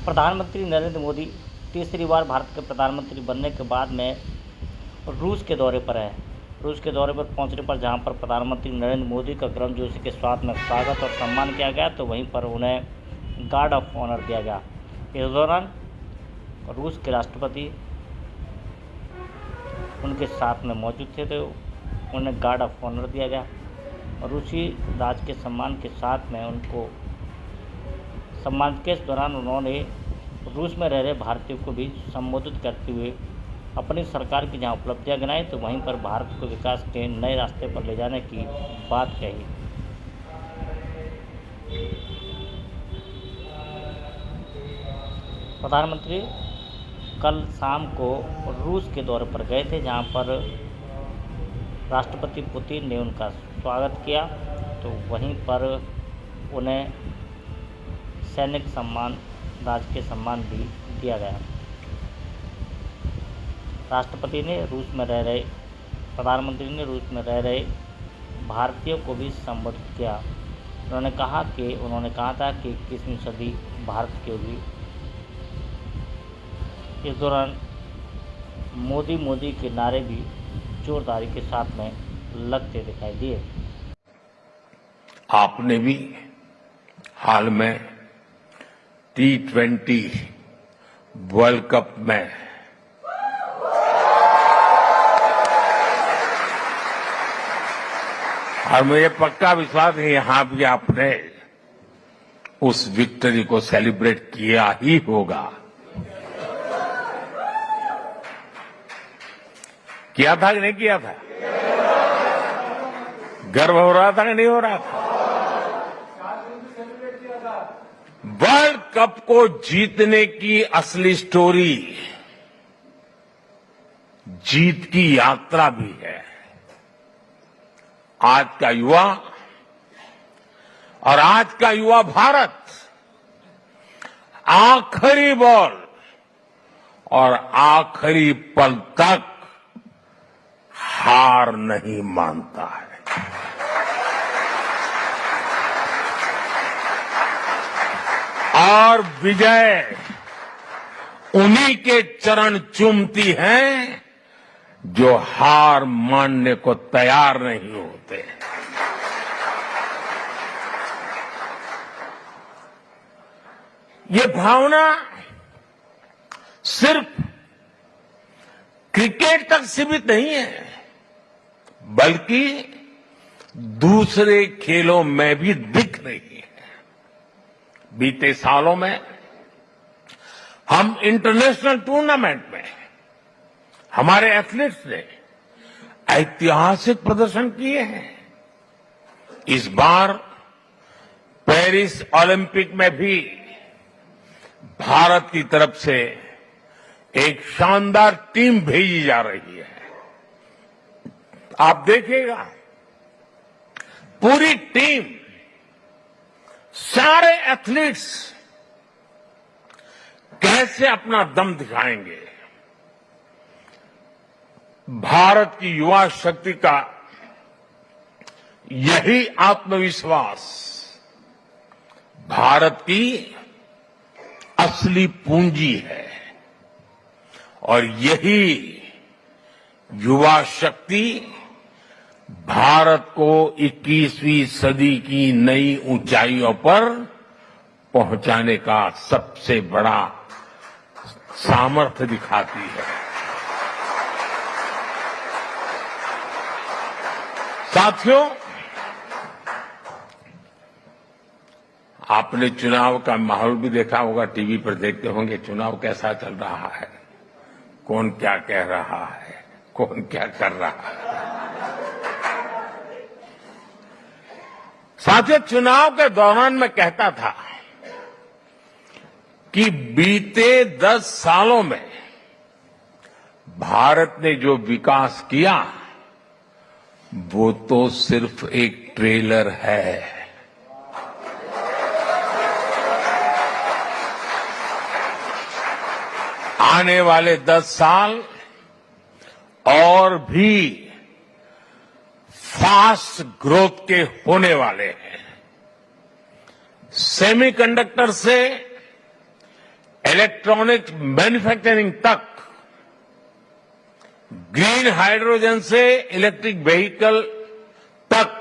प्रधानमंत्री नरेंद्र मोदी तीसरी बार भारत के प्रधानमंत्री बनने के बाद में रूस के दौरे पर है। रूस के दौरे पर पहुंचने पर जहां पर प्रधानमंत्री नरेंद्र मोदी का गर्मजोशी के साथ में स्वागत और सम्मान किया गया, तो वहीं पर उन्हें गार्ड ऑफ ऑनर दिया गया। इस दौरान रूस के राष्ट्रपति उनके साथ में मौजूद थे, तो उन्हें गार्ड ऑफ ऑनर दिया गया और रूसी राज के सम्मान के साथ में उनको सम्मान के दौरान उन्होंने रूस में रह रहे भारतीयों को भी संबोधित करते हुए अपनी सरकार की जहां उपलब्धियां गिनाई, तो वहीं पर भारत को विकास के नए रास्ते पर ले जाने की बात कही। प्रधानमंत्री कल शाम को रूस के दौरे पर गए थे, जहां पर राष्ट्रपति पुतिन ने उनका स्वागत किया, तो वहीं पर उन्हें सैनिक सम्मान, राजकीय सम्मान भी दिया गया। प्रधानमंत्री ने रूस में रह रहे भारतीयों को भी संबोधित किया। उन्होंने कहा था कि 21वीं सदी भारत की होगी। इस दौरान मोदी के नारे भी जोरदारी के साथ में लगते दिखाई दिए। आपने भी हाल में T20 वर्ल्ड कप में और मुझे पक्का विश्वास है यहां भी आपने उस विक्ट्री को सेलिब्रेट किया ही होगा। किया था कि नहीं किया था? गर्व हो रहा था कि नहीं हो रहा था? वर्ल्ड कप को जीतने की असली स्टोरी जीत की यात्रा भी है। आज का युवा और आज का युवा भारत आखिरी बॉल और आखिरी पल तक हार नहीं मानता है। और विजय उन्हीं के चरण चूमती है जो हार मानने को तैयार नहीं होते। ये भावना सिर्फ क्रिकेट तक सीमित नहीं है, बल्कि दूसरे खेलों में भी दिख रही है। बीते सालों में हम इंटरनेशनल टूर्नामेंट में हमारे एथलीट्स ने ऐतिहासिक प्रदर्शन किए हैं। इस बार पेरिस ओलंपिक में भी भारत की तरफ से एक शानदार टीम भेजी जा रही है। आप देखिएगा, पूरी टीम, सारे एथलीट्स कैसे अपना दम दिखाएंगे। भारत की युवा शक्ति का यही आत्मविश्वास भारत की असली पूंजी है और यही युवा शक्ति भारत को 21वीं सदी की नई ऊंचाइयों पर पहुंचाने का सबसे बड़ा सामर्थ्य दिखाती है। साथियों, आपने चुनाव का माहौल भी देखा होगा, टीवी पर देखते होंगे चुनाव कैसा चल रहा है, कौन क्या कह रहा है, कौन क्या कर रहा है। साथियों, चुनाव के दौरान मैं कहता था कि बीते 10 सालों में भारत ने जो विकास किया वो तो सिर्फ एक ट्रेलर है। आने वाले 10 साल और भी फास्ट ग्रोथ के होने वाले हैं। सेमीकंडक्टर से इलेक्ट्रॉनिक्स मैन्युफैक्चरिंग तक, ग्रीन हाइड्रोजन से इलेक्ट्रिक व्हीकल तक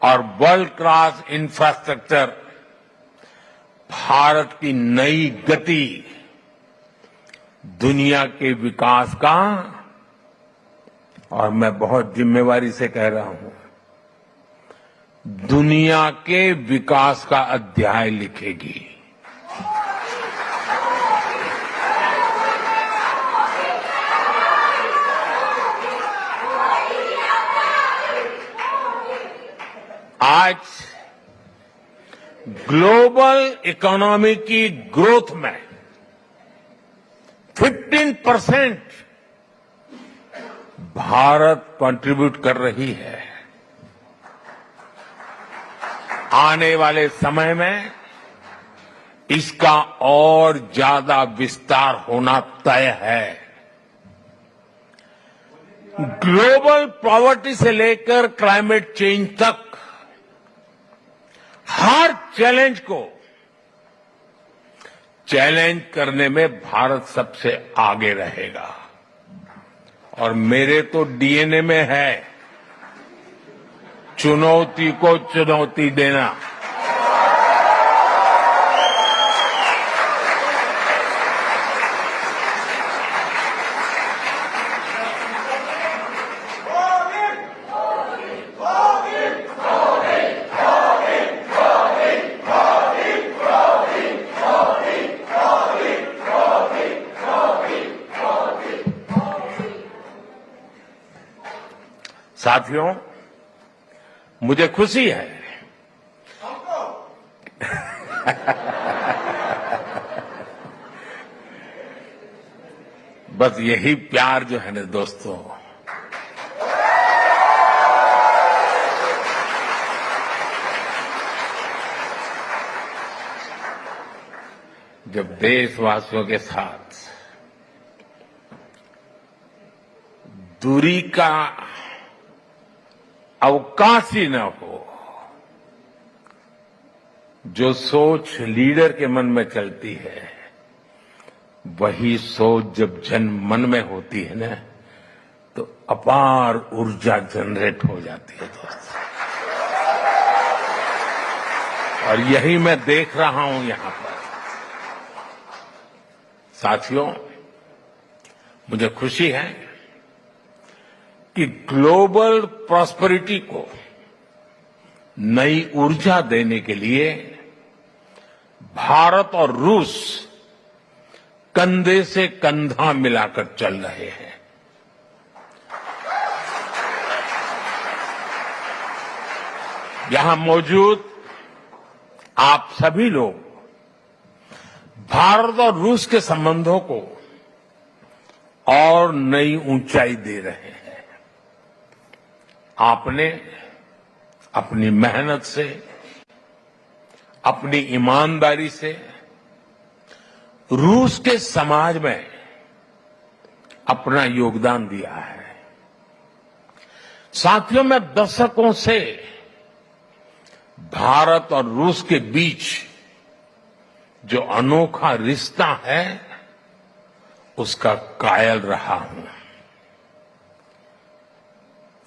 और वर्ल्ड क्लास इंफ्रास्ट्रक्चर, भारत की नई गति दुनिया के विकास का, और मैं बहुत जिम्मेवारी से कह रहा हूं, दुनिया के विकास का अध्याय लिखेगी। आज ग्लोबल इकोनॉमी की ग्रोथ में 15% भारत कंट्रीब्यूट कर रही है। आने वाले समय में इसका और ज्यादा विस्तार होना तय है। ग्लोबल पॉवर्टी से लेकर क्लाइमेट चेंज तक हर चैलेंज को चैलेंज करने में भारत सबसे आगे रहेगा। और मेरे तो डीएनए में है चुनौती को चुनौती देना। साथियों, मुझे खुशी है बस यही प्यार जो है ना दोस्तों, जब देशवासियों के साथ दूरी का अवकाश ही न हो, जो सोच लीडर के मन में चलती है, वही सोच जब जन मन में होती है ना, तो अपार ऊर्जा जनरेट हो जाती है दोस्तों। और यही मैं देख रहा हूं यहां पर। साथियों, मुझे खुशी है कि ग्लोबल प्रॉस्पेरिटी को नई ऊर्जा देने के लिए भारत और रूस कंधे से कंधा मिलाकर चल रहे हैं। यहां मौजूद आप सभी लोग भारत और रूस के संबंधों को और नई ऊंचाई दे रहे हैं। आपने अपनी मेहनत से, अपनी ईमानदारी से रूस के समाज में अपना योगदान दिया है। साथियों, मैं दशकों से भारत और रूस के बीच जो अनोखा रिश्ता है, उसका कायल रहा हूं।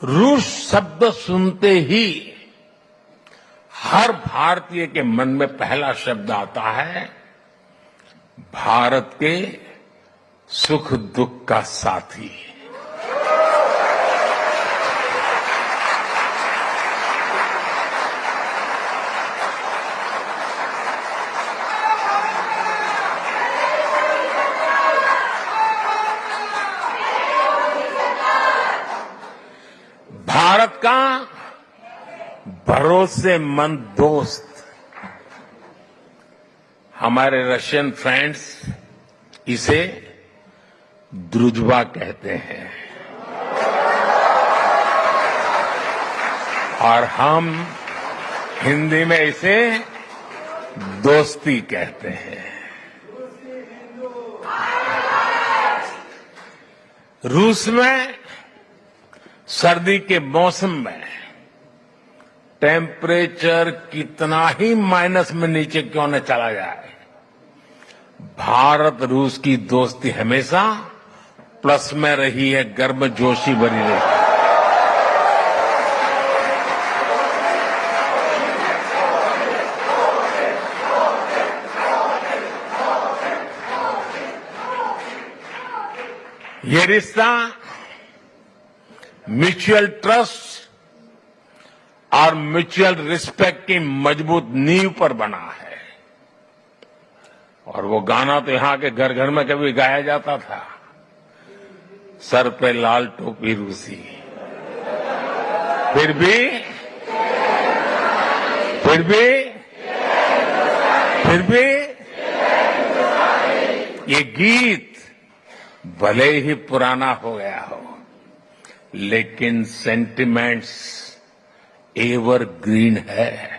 रूस शब्द सुनते ही हर भारतीय के मन में पहला शब्द आता है भारत के सुख दुख का साथी। भारत का भरोसेमंद दोस्त, हमारे रशियन फ्रेंड्स इसे द्रुजबा कहते हैं और हम हिंदी में इसे दोस्ती कहते हैं। रूस में सर्दी के मौसम में टेम्परेचर कितना ही माइनस में नीचे क्यों न चला जाए, भारत रूस की दोस्ती हमेशा प्लस में रही है, गर्मजोशी भरी रही है। ये रिश्ता म्यूचुअल ट्रस्ट और म्यूचुअल रिस्पेक्ट की मजबूत नींव पर बना है। और वो गाना तो यहां के घर घर में कभी गाया जाता था, सर पे लाल टोपी रूसी, फिर भी ये गीत भले ही पुराना हो गया हो, लेकिन सेंटिमेंट्स एवरग्रीन है।